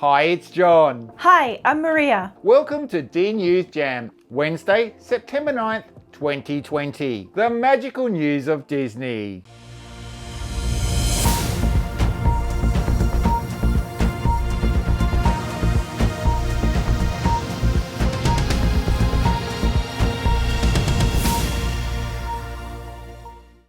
Hi, it's John. Hi, I'm Maria. Welcome to D News JaM, Wednesday, September 9th, 2020. The magical news of Disney.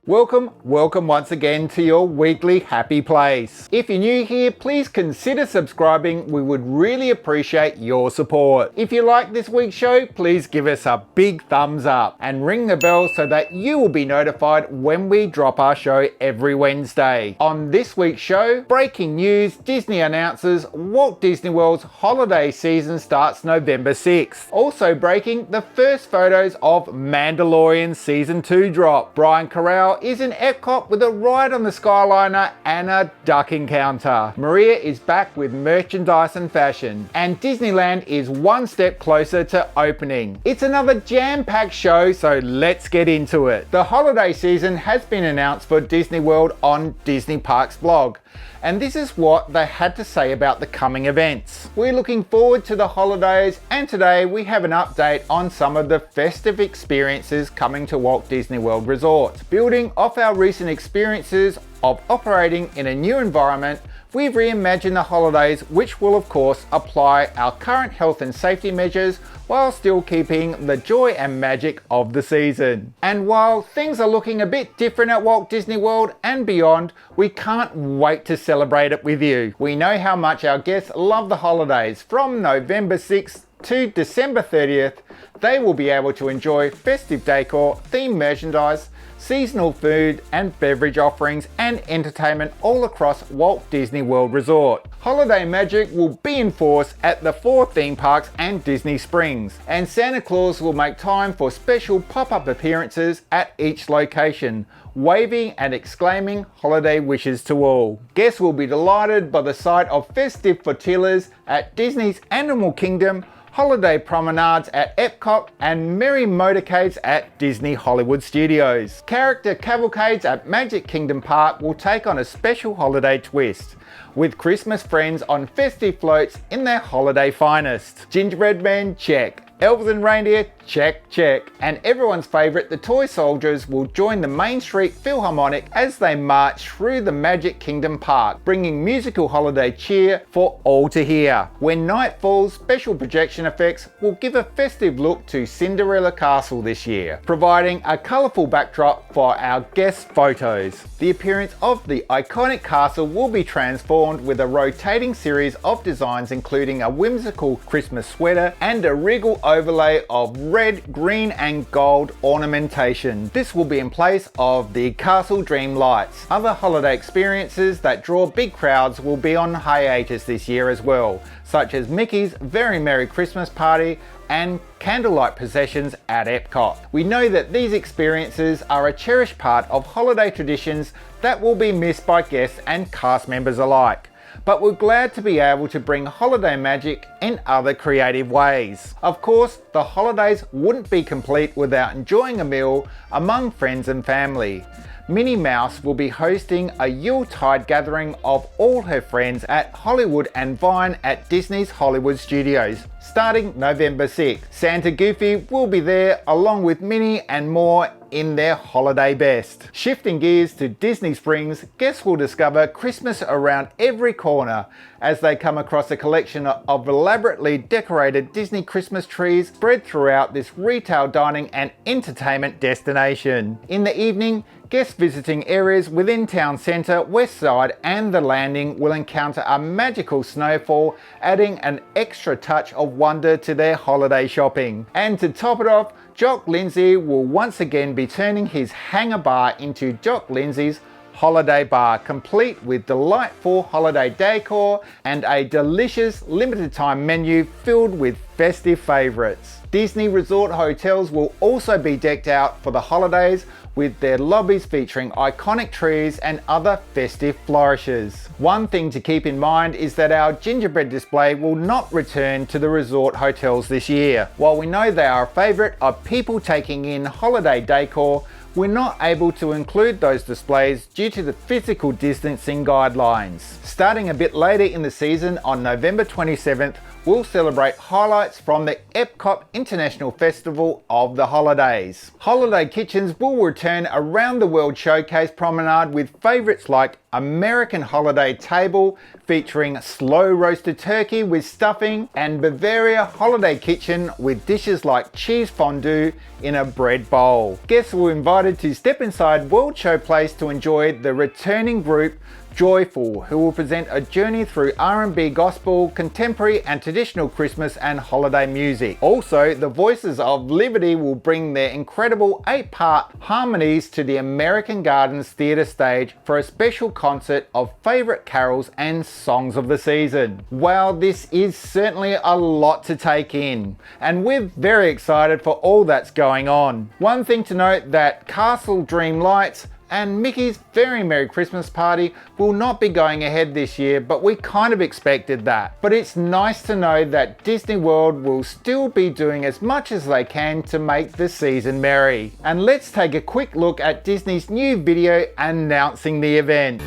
Welcome once again to your weekly happy place. If you're new here, please consider subscribing. We would really appreciate your support. If you like this week's show, please give us a big thumbs up and ring the bell so that you will be notified when we drop our show every Wednesday. On this week's show, breaking news, Disney announces Walt Disney World's holiday season starts November 6th. Also breaking, the first photos of Mandalorian Season 2 drop. Bryan Corrao is in Epcot with a ride on the Skyliner and a duck encounter. Maria is back with merchandise and fashion. And Disneyland is one step closer to opening. It's another jam-packed show, so let's get into it. The holiday season has been announced for Disney World on Disney Parks blog. And this is what they had to say about the coming events. We're looking forward to the holidays, and today we have an update on some of the festive experiences coming to Walt Disney World Resort. Building off our recent experiences of operating in a new environment, we've reimagined the holidays, which will of course apply our current health and safety measures while still keeping the joy and magic of the season. And while things are looking a bit different at Walt Disney World and beyond, we can't wait to celebrate it with you. We know how much our guests love the holidays. From November 6th to December 30th, they will be able to enjoy festive decor, themed merchandise, seasonal food and beverage offerings and entertainment all across Walt Disney World Resort. Holiday magic will be in force at the 4 theme parks and Disney Springs, and Santa Claus will make time for special pop-up appearances at each location, waving and exclaiming holiday wishes to all. Guests will be delighted by the sight of festive flotillas at Disney's Animal Kingdom, holiday promenades at Epcot and merry motorcades at Disney Hollywood Studios. Character cavalcades at Magic Kingdom Park will take on a special holiday twist, with Christmas friends on festive floats in their holiday finest. Gingerbread men, check. Elves and reindeer, check, check. And everyone's favourite, the toy soldiers, will join the Main Street Philharmonic as they march through the Magic Kingdom Park, bringing musical holiday cheer for all to hear. When night falls, special projection effects will give a festive look to Cinderella Castle this year, providing a colourful backdrop for our guest photos. The appearance of the iconic castle will be transformed with a rotating series of designs, including a whimsical Christmas sweater and a regal overlay of red, green and gold ornamentation. This will be in place of the Castle Dream lights. Other holiday experiences that draw big crowds will be on hiatus this year as well, such as Mickey's Very Merry Christmas Party and candlelight processions at Epcot. We know that these experiences are a cherished part of holiday traditions that will be missed by guests and cast members alike, but we're glad to be able to bring holiday magic in other creative ways. Of course, the holidays wouldn't be complete without enjoying a meal among friends and family. Minnie Mouse will be hosting a Yuletide gathering of all her friends at Hollywood and Vine at Disney's Hollywood Studios, starting November 6th. Santa Goofy will be there along with Minnie and more in their holiday best. Shifting gears to Disney Springs, guests will discover Christmas around every corner as they come across a collection of elaborately decorated Disney Christmas trees spread throughout this retail dining and entertainment destination. In the evening, guests visiting areas within Town Centre, West Side and the Landing will encounter a magical snowfall, adding an extra touch of wonder to their holiday shopping. And to top it off, Jock Lindsay will once again be turning his hangar bar into Jock Lindsay's Holiday Bar, complete with delightful holiday decor and a delicious limited time menu filled with festive favourites. Disney Resort hotels will also be decked out for the holidays, with their lobbies featuring iconic trees and other festive flourishes. One thing to keep in mind is that our gingerbread display will not return to the resort hotels this year. While we know they are a favourite of people taking in holiday decor, we're not able to include those displays due to the physical distancing guidelines. Starting a bit later in the season on November 27th, we'll celebrate highlights from the Epcot International Festival of the Holidays. Holiday kitchens will return around the World Showcase Promenade with favourites like American Holiday Table featuring slow roasted turkey with stuffing, and Bavaria Holiday Kitchen with dishes like cheese fondue in a bread bowl. Guests were invited to step inside World Showplace to enjoy the returning group Joyful, who will present a journey through R&B, gospel, contemporary and traditional Christmas and holiday music. Also, the Voices of Liberty will bring their incredible 8-part harmonies to the American Gardens Theatre stage for a special concert of favourite carols and songs of the season. Wow, this is certainly a lot to take in, and we're very excited for all that's going on. One thing to note, that Castle Dream Lights and Mickey's Very Merry Christmas Party will not be going ahead this year, but we kind of expected that. But it's nice to know that Disney World will still be doing as much as they can to make the season merry. And let's take a quick look at Disney's new video announcing the event.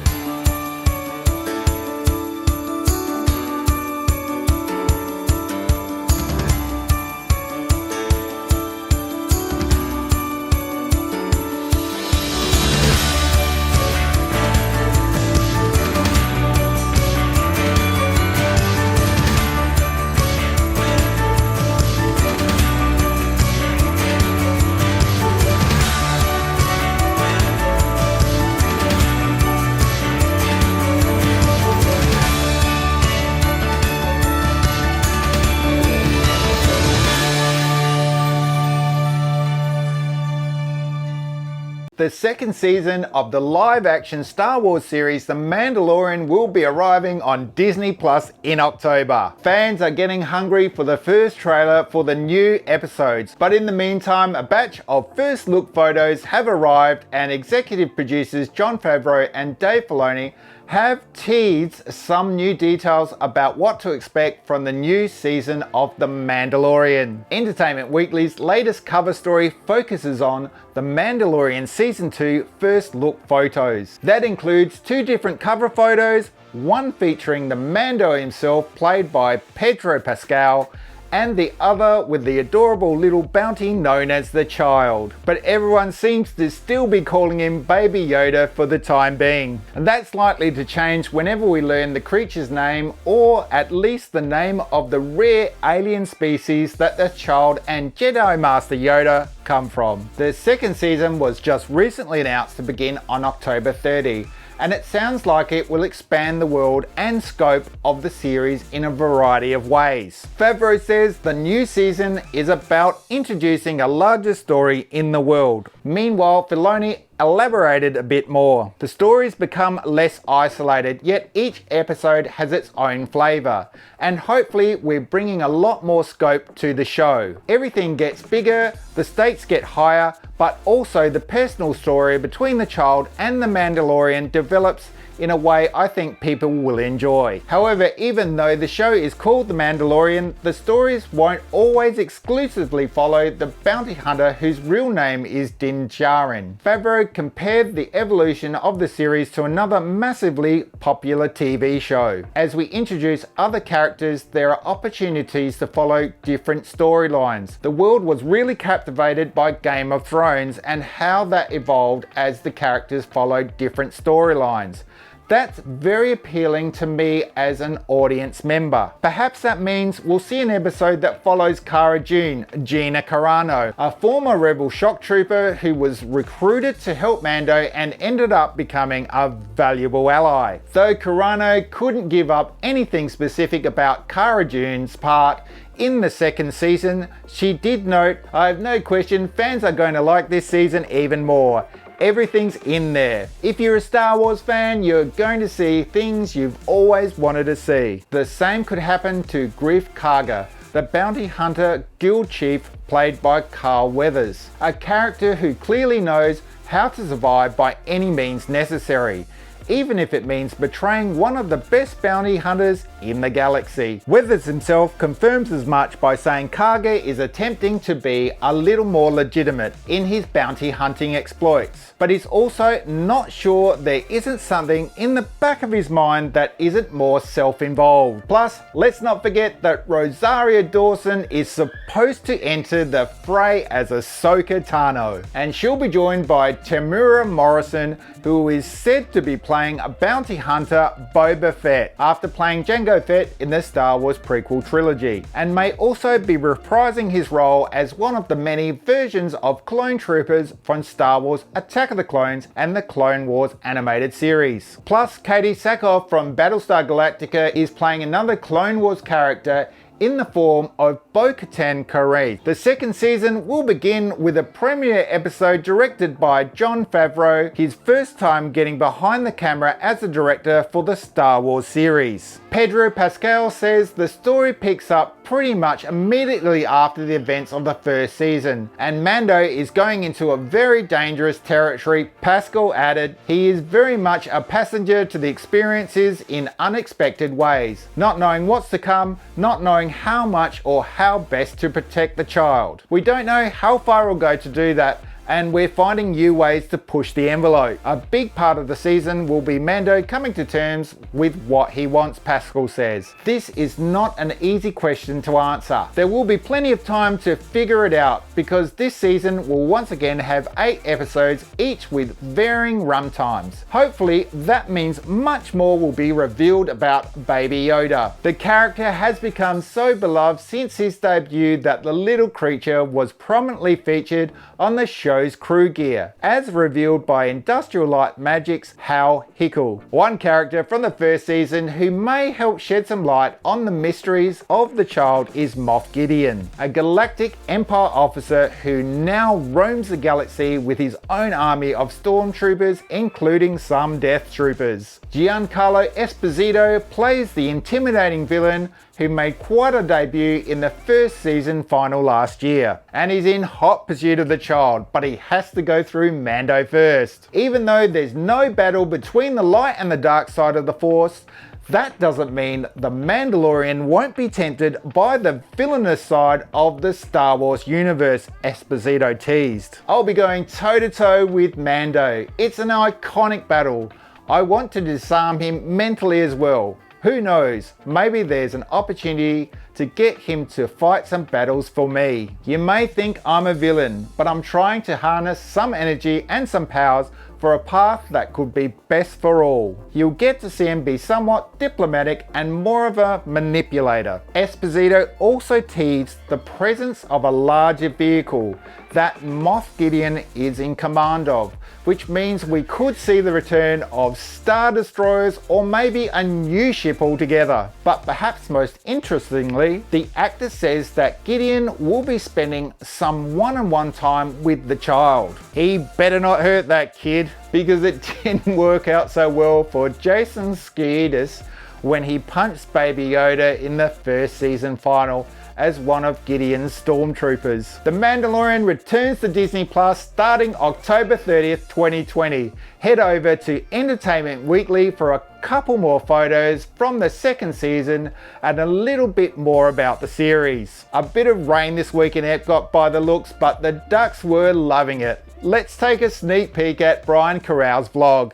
The second season of the live-action Star Wars series The Mandalorian will be arriving on Disney Plus in October. Fans are getting hungry for the first trailer for the new episodes, but in the meantime, a batch of first look photos have arrived, and executive producers Jon Favreau and Dave Filoni have teased some new details about what to expect from the new season of The Mandalorian. Entertainment Weekly's latest cover story focuses on The Mandalorian Season 2 first look photos. That includes 2 different cover photos, one featuring the Mando himself played by Pedro Pascal, and the other with the adorable little bounty known as the Child. But everyone seems to still be calling him Baby Yoda for the time being. And that's likely to change whenever we learn the creature's name, or at least the name of the rare alien species that the Child and Jedi Master Yoda come from. The second season was just recently announced to begin on October 30. And it sounds like it will expand the world and scope of the series in a variety of ways. Favreau says the new season is about introducing a larger story in the world. Meanwhile, Filoni elaborated a bit more. The stories become less isolated, yet each episode has its own flavour, and hopefully we're bringing a lot more scope to the show. Everything gets bigger, the stakes get higher, but also the personal story between the Child and the Mandalorian develops in a way I think people will enjoy. However, even though the show is called The Mandalorian, the stories won't always exclusively follow the bounty hunter whose real name is Din Djarin. Favreau compared the evolution of the series to another massively popular TV show. As we introduce other characters, there are opportunities to follow different storylines. The world was really captivated by Game of Thrones and how that evolved as the characters followed different storylines. That's very appealing to me as an audience member. Perhaps that means we'll see an episode that follows Cara Dune, Gina Carano, a former rebel shock trooper who was recruited to help Mando and ended up becoming a valuable ally. Though Carano couldn't give up anything specific about Cara Dune's part in the second season, she did note, "I have no question fans are going to like this season even more. Everything's in there. If you're a Star Wars fan, you're going to see things you've always wanted to see." The same could happen to Grief Karga, the bounty hunter guild chief played by Carl Weathers, a character who clearly knows how to survive by any means necessary, even if it means betraying one of the best bounty hunters in the galaxy. Weathers himself confirms as much by saying Kage is attempting to be a little more legitimate in his bounty hunting exploits, but he's also not sure there isn't something in the back of his mind that isn't more self-involved. Plus, let's not forget that Rosario Dawson is supposed to enter the fray as Ahsoka Tano, and she'll be joined by Temuera Morrison, who is said to be playing a bounty hunter Boba Fett after playing Jango Fett in the Star Wars prequel trilogy, and may also be reprising his role as one of the many versions of clone troopers from Star Wars Attack of the Clones and the Clone Wars animated series. Plus, Katie Sackhoff from Battlestar Galactica is playing another Clone Wars character in the form of Bo-Katan Kryze. The second season will begin with a premiere episode directed by Jon Favreau, his first time getting behind the camera as a director for the Star Wars series. Pedro Pascal says the story picks up pretty much immediately after the events of the first season, and Mando is going into a very dangerous territory. Pascal added, "He is very much a passenger to the experiences in unexpected ways, not knowing what's to come, not knowing how much or how best to protect the child. We don't know how far we'll go to do that, and we're finding new ways to push the envelope. A big part of the season will be Mando coming to terms with what he wants," Pascal says. This is not an easy question to answer. There will be plenty of time to figure it out, because this season will once again have 8 episodes, each with varying run times. Hopefully that means much more will be revealed about Baby Yoda. The character has become so beloved since his debut that the little creature was prominently featured on the show's crew gear, as revealed by Industrial Light Magic's Hal Hickel, one character from the first season who may help shed some light on the mysteries of the child is Moff Gideon, a galactic Empire officer who now roams the galaxy with his own army of stormtroopers, including some Death Troopers. Giancarlo Esposito plays the intimidating villain who made quite a debut in the first season final last year, and he's in hot pursuit of the child, but he has to go through Mando first. Even though there's no battle between the light and the dark side of the Force, that doesn't mean the Mandalorian won't be tempted by the villainous side of the Star Wars universe, Esposito teased. "I'll be going toe to toe with Mando. It's an iconic battle. I want to disarm him mentally as well. Who knows, maybe there's an opportunity to get him to fight some battles for me. You may think I'm a villain, but I'm trying to harness some energy and some powers for a path that could be best for all." You'll get to see him be somewhat diplomatic and more of a manipulator. Esposito also teased the presence of a larger vehicle that Moff Gideon is in command of, which means we could see the return of Star Destroyers or maybe a new ship altogether. But perhaps most interestingly, the actor says that Gideon will be spending some one-on-one time with the child. He better not hurt that kid, because it didn't work out so well for Jason Scheider when he punched Baby Yoda in the first season final as one of Gideon's stormtroopers. The Mandalorian returns to Disney Plus starting October 30th, 2020. Head over to Entertainment Weekly for a couple more photos from the second season and a little bit more about the series. A bit of rain this week in Epcot by the looks, but the ducks were loving it. Let's take a sneak peek at Bryan Corrao's vlog.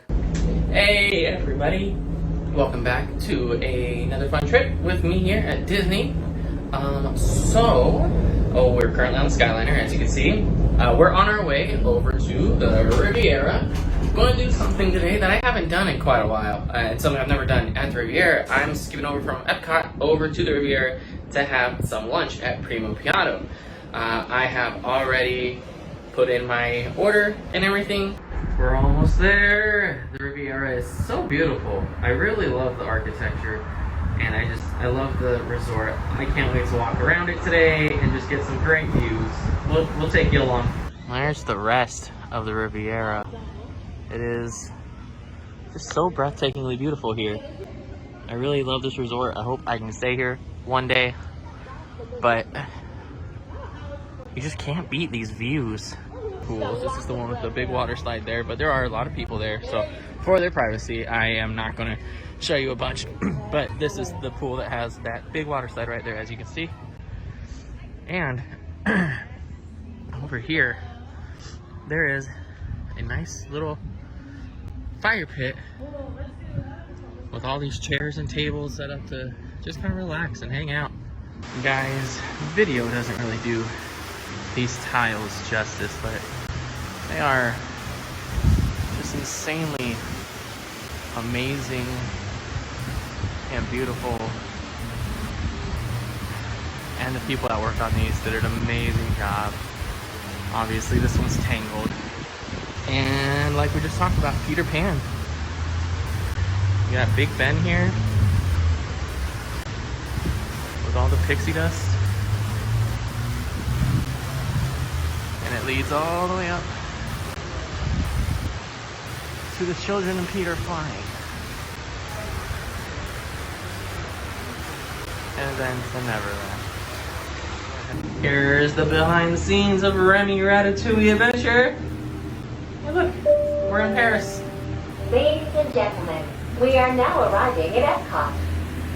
Hey everybody, welcome back to another fun trip with me here at Disney. We're currently on the Skyliner, as you can see. We're on our way over to the Riviera. Going to do something today that I haven't done in quite a while. It's something I've never done at the Riviera. I'm skipping over from Epcot over to the Riviera to have some lunch at Primo Piano. I have already put in my order and everything. We're almost there. The Riviera is so beautiful. I really love the architecture. And I love the resort. I can't wait to walk around it today and just get some great views. We'll take you along. There's the rest of the Riviera. It is just so breathtakingly beautiful here. I really love this resort. I hope I can stay here one day. But you just can't beat these views. pools. This is the one with the big water slide there, but there are a lot of people there. So for their privacy, I am not going to show you a bunch. But this is the pool that has that big water slide right there, as you can see. And over here, there is a nice little fire pit with all these chairs and tables set up to just kind of relax and hang out. Guys, video doesn't really do these tiles justice, but they are just insanely amazing and beautiful. And the people that worked on these did an amazing job. Obviously this one's tangled. And like we just talked about, Peter Pan. You got Big Ben here with all the pixie dust. And it leads all the way up to the children and Peter flying. And then to Neverland. Here's the behind the scenes of Remy Ratatouille Adventure. Hey look, we're in Paris. Ladies and gentlemen, we are now arriving at Epcot.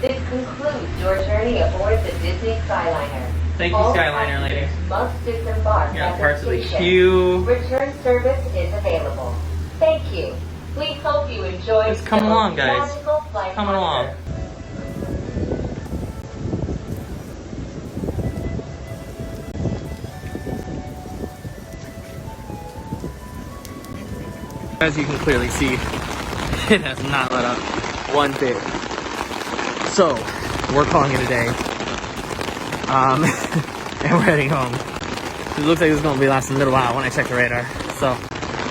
This concludes your journey aboard the Disney Skyliner. Thank you, All Skyliner lady. passengers must disembark Yeah, at parts the of the station. queue. Return service is available. Thank you. We hope you enjoyed. Just come along, guys. magical flight Coming along. As you can clearly see, it has not let up one bit. So, we're calling it a day. And we're heading home. It looks like it's going to be lasting a little while when I check the radar. So,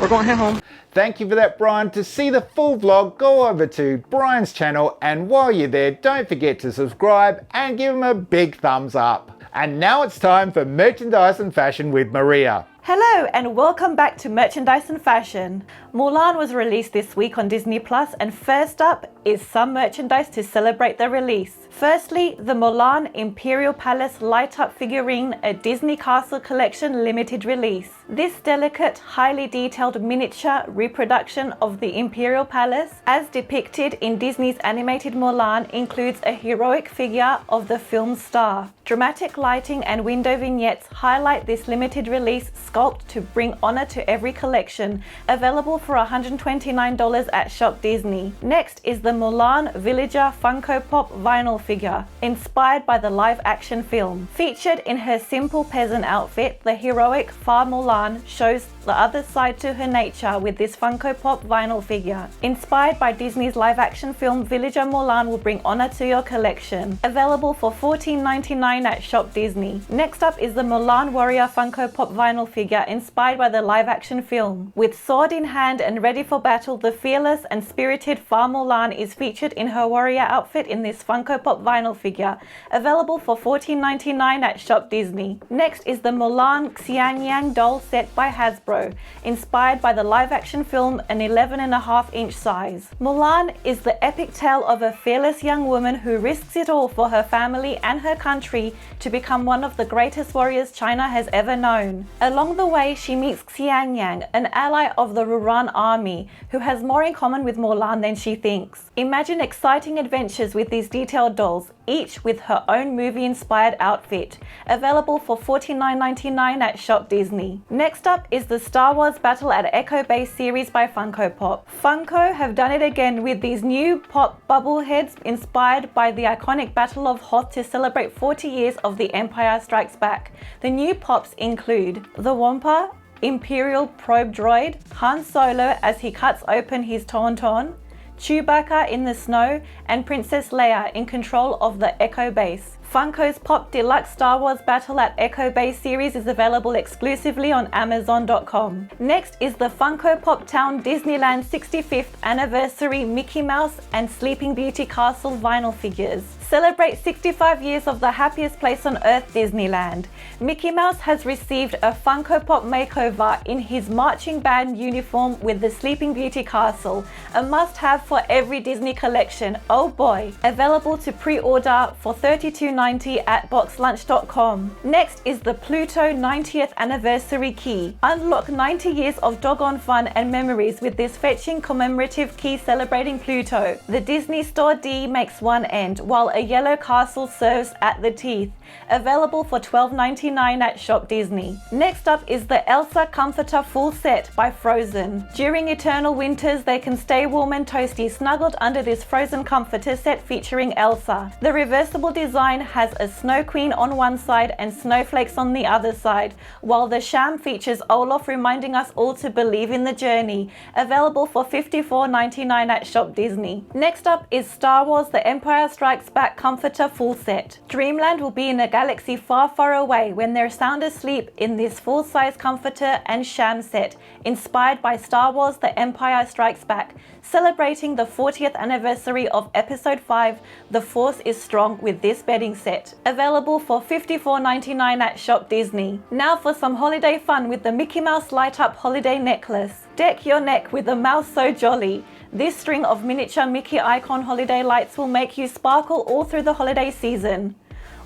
we're going to head home. Thank you for that, Brian. To see the full vlog, go over to Brian's channel, and while you're there, don't forget to subscribe and give him a big thumbs up. And now it's time for Merchandise and Fashion with Maria. Hello and welcome back to Merchandise and Fashion. Mulan was released this week on Disney Plus, and first up is some merchandise to celebrate the release. Firstly, the Mulan Imperial Palace Light Up Figurine, a Disney Castle Collection limited release. This delicate, highly detailed miniature reproduction of the Imperial Palace, as depicted in Disney's animated Mulan, includes a heroic figure of the film's star. Dramatic lighting and window vignettes highlight this limited release sculpt to bring honor to every collection, available for $129 at Shop Disney. Next is the Mulan Villager Funko Pop vinyl figure, inspired by the live-action film. Featured in her simple peasant outfit, the heroic Fa Mulan shows the other side to her nature with this Funko Pop vinyl figure. Inspired by Disney's live-action film, Villager Mulan will bring honor to your collection. Available for $14.99 at Shop Disney. Next up is the Mulan Warrior Funko Pop vinyl figure, inspired by the live-action film. With sword in hand and ready for battle, the fearless and spirited Fa Mulan is featured in her warrior outfit in this Funko Pop vinyl figure. Available for $14.99 at Shop Disney. Next is the Mulan Xianyang doll set by Hasbro, inspired by the live-action film, an 11.5-inch size. Mulan is the epic tale of a fearless young woman who risks it all for her family and her country to become one of the greatest warriors China has ever known. Along the way, she meets Xianyang, an ally of the Ruran army, who has more in common with Mulan than she thinks. Imagine exciting adventures with these detailed dolls, each with her own movie-inspired outfit. Available for $49.99 at Shop Disney. Next up is the Star Wars Battle at Echo Base series by Funko Pop. Funko have done it again with these new pop bubble heads inspired by the iconic Battle of Hoth to celebrate 40 years of The Empire Strikes Back. The new pops include the Wampa, Imperial probe droid, Han Solo as he cuts open his Tauntaun, Chewbacca in the snow, and Princess Leia in control of the Echo Base. Funko's Pop Deluxe Star Wars Battle at Echo Base series is available exclusively on Amazon.com. Next is the Funko Pop Town Disneyland 65th Anniversary Mickey Mouse and Sleeping Beauty Castle vinyl figures. Celebrate 65 years of the happiest place on earth, Disneyland. Mickey Mouse has received a Funko Pop makeover in his marching band uniform with the Sleeping Beauty Castle, a must-have for every Disney collection. Oh boy! Available to pre-order for $32.99 $54.90 at boxlunch.com. Next is the Pluto 90th Anniversary Key. Unlock 90 years of doggone fun and memories with this fetching commemorative key celebrating Pluto. The Disney Store D makes one end, while a yellow castle serves at the teeth. Available for $12.99 at Shop Disney. Next up is the Elsa Comforter Full Set by Frozen. During eternal winters, they can stay warm and toasty snuggled under this Frozen comforter set featuring Elsa. The reversible design has a Snow Queen on one side and snowflakes on the other side, while the sham features Olaf reminding us all to believe in the journey. Available for $54.99 at Shop Disney. Next up is Star Wars The Empire Strikes Back Comforter Full Set. Dreamland will be in a galaxy far, far away when they're sound asleep in this full-size comforter and sham set, inspired by Star Wars The Empire Strikes Back, celebrating the 40th anniversary of Episode 5, The Force is Strong with this bedding set. Available for $54.99 at Shop Disney. Now for some holiday fun with the Mickey Mouse Light Up Holiday Necklace. Deck your neck with a mouse so jolly. This string of miniature Mickey icon holiday lights will make you sparkle all through the holiday season.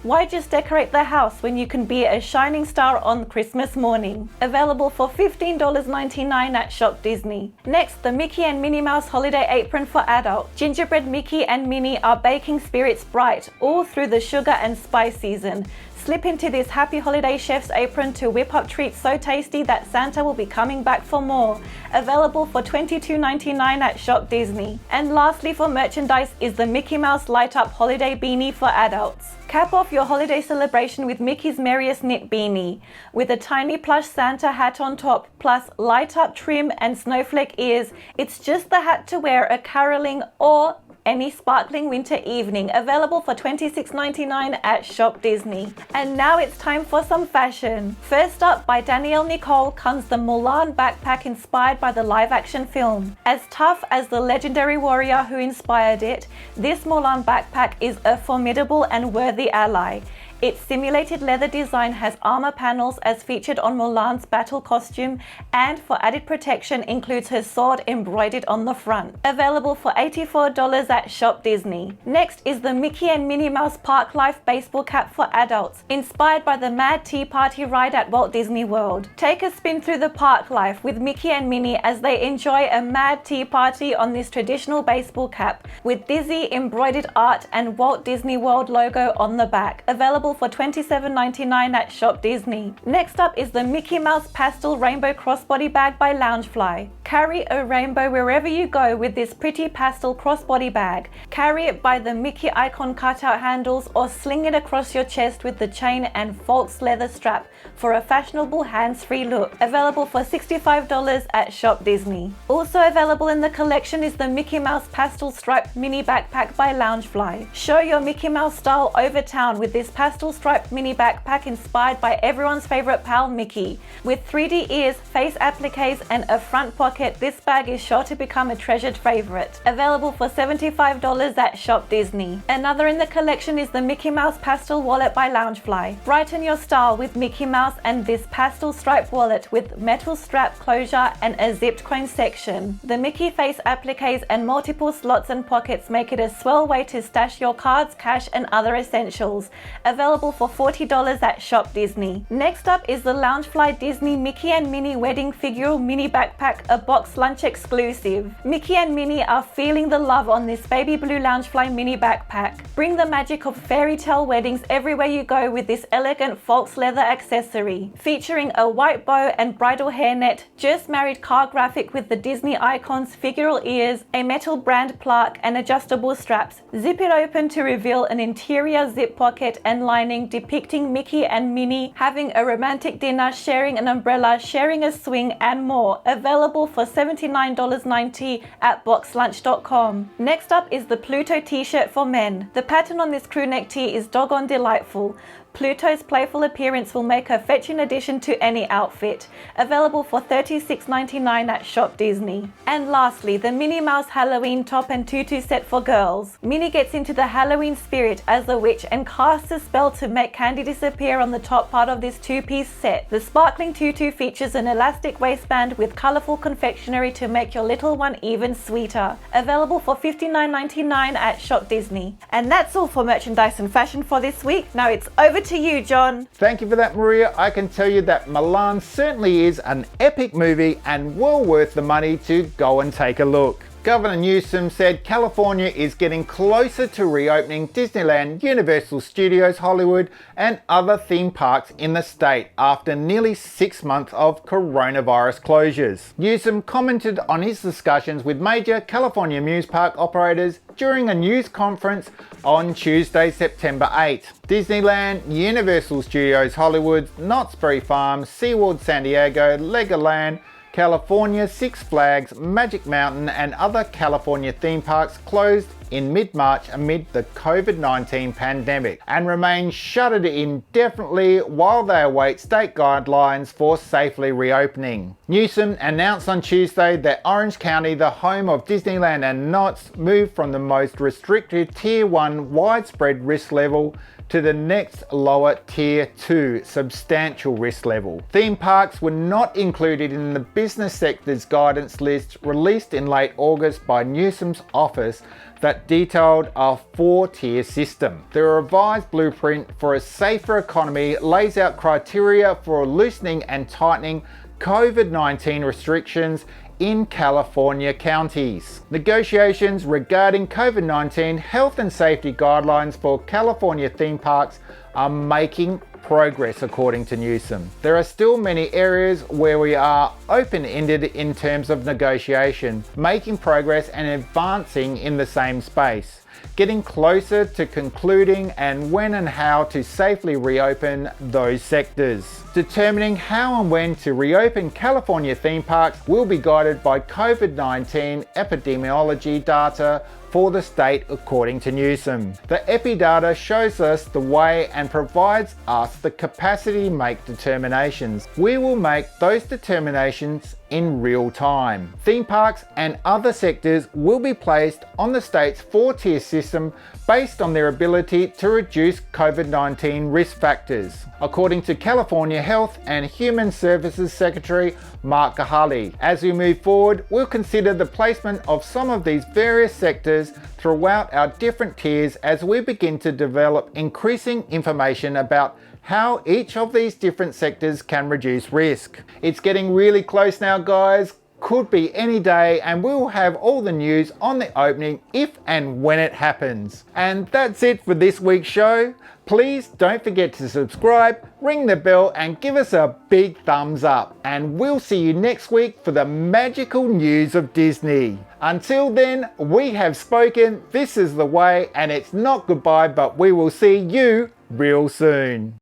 Why just decorate the house when you can be a shining star on Christmas morning? Available for $15.99 at Shop Disney. Next, the Mickey and Minnie Mouse Holiday Apron for Adults. Gingerbread Mickey and Minnie are baking spirits bright all through the sugar and spice season. Slip into this happy holiday chef's apron to whip up treats so tasty that Santa will be coming back for more. Available for $22.99 at Shop Disney. And lastly for merchandise is the Mickey Mouse Light Up Holiday Beanie for Adults. Cap off your holiday celebration with Mickey's Merriest Knit Beanie. With a tiny plush Santa hat on top, plus light up trim and snowflake ears, it's just the hat to wear a caroling or any sparkling winter evening. Available for $26.99 at Shop Disney. And now it's time for some fashion. First up, by Danielle Nicole, comes the Mulan backpack inspired by the live-action film. As tough as the legendary warrior who inspired it, this Mulan backpack is a formidable and worthy ally. Its simulated leather design has armor panels as featured on Mulan's battle costume, and for added protection includes her sword embroidered on the front. Available for $84 at Shop Disney. Next is the Mickey and Minnie Mouse Park Life baseball cap for adults, inspired by the Mad Tea Party ride at Walt Disney World. Take a spin through the park life with Mickey and Minnie as they enjoy a Mad Tea Party on this traditional baseball cap with Disney embroidered art and Walt Disney World logo on the back. Available for $27.99 at Shop Disney. Next up is the Mickey Mouse Pastel Rainbow Crossbody Bag by Loungefly. Carry a rainbow wherever you go with this pretty pastel crossbody bag. Carry it by the Mickey icon cutout handles or sling it across your chest with the chain and false leather strap for a fashionable hands-free look. Available for $65 at Shop Disney. Also available in the collection is the Mickey Mouse Pastel Striped Mini Backpack by Loungefly. Show your Mickey Mouse style over town with this pastel striped mini backpack inspired by everyone's favorite pal Mickey. With 3D ears, face appliques and a front pocket, this bag is sure to become a treasured favorite. Available for $75 at Shop Disney. Another in the collection is the Mickey Mouse Pastel Wallet by Loungefly. Brighten your style with Mickey Mouse and this pastel striped wallet with metal strap closure and a zipped coin section. The Mickey face appliques and multiple slots and pockets make it a swell way to stash your cards, cash and other essentials. Available for $40 at Shop Disney. Next up is the Loungefly Disney Mickey and Minnie Wedding Figural Mini Backpack, a box lunch exclusive. Mickey and Minnie are feeling the love on this baby blue Loungefly mini backpack. Bring the magic of fairy tale weddings everywhere you go with this elegant false leather accessory. Featuring a white bow and bridal hairnet, just married car graphic with the Disney icons, figural ears, a metal brand plaque and adjustable straps. Zip it open to reveal an interior zip pocket and lining depicting Mickey and Minnie having a romantic dinner, sharing an umbrella, sharing a swing and more. Available for $79.90 at boxlunch.com. Next up is the Pluto t-shirt for men. The pattern on this crew neck tee is doggone delightful. Pluto's playful appearance will make a fetching addition to any outfit. Available for $36.99 at Shop Disney. And lastly, the Minnie Mouse Halloween top and tutu set for girls. Minnie gets into the Halloween spirit as a witch and casts a spell spell to make candy disappear on the top part of this two-piece set. The sparkling tutu features an elastic waistband with colorful confectionery to make your little one even sweeter. Available for $59.99 at Shop Disney. And that's all for merchandise and fashion for this week. Now it's over to you, John. Thank you for that, Maria. I can tell you that Mulan certainly is an epic movie and well worth the money to go and take a look. Governor Newsom said California is getting closer to reopening Disneyland, Universal Studios Hollywood and other theme parks in the state after nearly 6 months of coronavirus closures. Newsom commented on his discussions with major California amusement park operators during a news conference on Tuesday, September 8. Disneyland, Universal Studios Hollywood, Knott's Berry Farm, SeaWorld San Diego, Legoland, California, Six Flags, Magic Mountain and other California theme parks closed in mid-March amid the COVID-19 pandemic and remain shuttered indefinitely while they await state guidelines for safely reopening. Newsom announced on Tuesday that Orange County, the home of Disneyland and Knott's, moved from the most restricted Tier 1 widespread risk level to the next lower Tier 2 substantial risk level. Theme parks were not included in the business sector's guidance list released in late August by Newsom's office that detailed a 4-tier system. The revised blueprint for a safer economy lays out criteria for loosening and tightening COVID-19 restrictions in California counties. Negotiations regarding COVID-19 health and safety guidelines for California theme parks are making progress, according to Newsom. There are still many areas where we are open-ended in terms of negotiation, making progress and advancing in the same space, getting closer to concluding and when and how to safely reopen those sectors. Determining how and when to reopen California theme parks will be guided by COVID-19 epidemiology data for the state, according to Newsom. The epi data shows us the way and provides us the capacity to make determinations. We will make those determinations in real time. Theme parks and other sectors will be placed on the state's 4-tier system based on their ability to reduce COVID-19 risk factors, according to California Health and Human Services Secretary Mark Ghaly. As we move forward, we'll consider the placement of some of these various sectors throughout our different tiers as we begin to develop increasing information about how each of these different sectors can reduce risk. It's getting really close now, guys. Could be any day, and we'll have all the news on the opening if and when it happens. And that's it for this week's show. Please don't forget to subscribe, ring the bell and give us a big thumbs up. And we'll see you next week for the magical news of Disney. Until then, we have spoken. This is the way, and it's not goodbye, but we will see you real soon.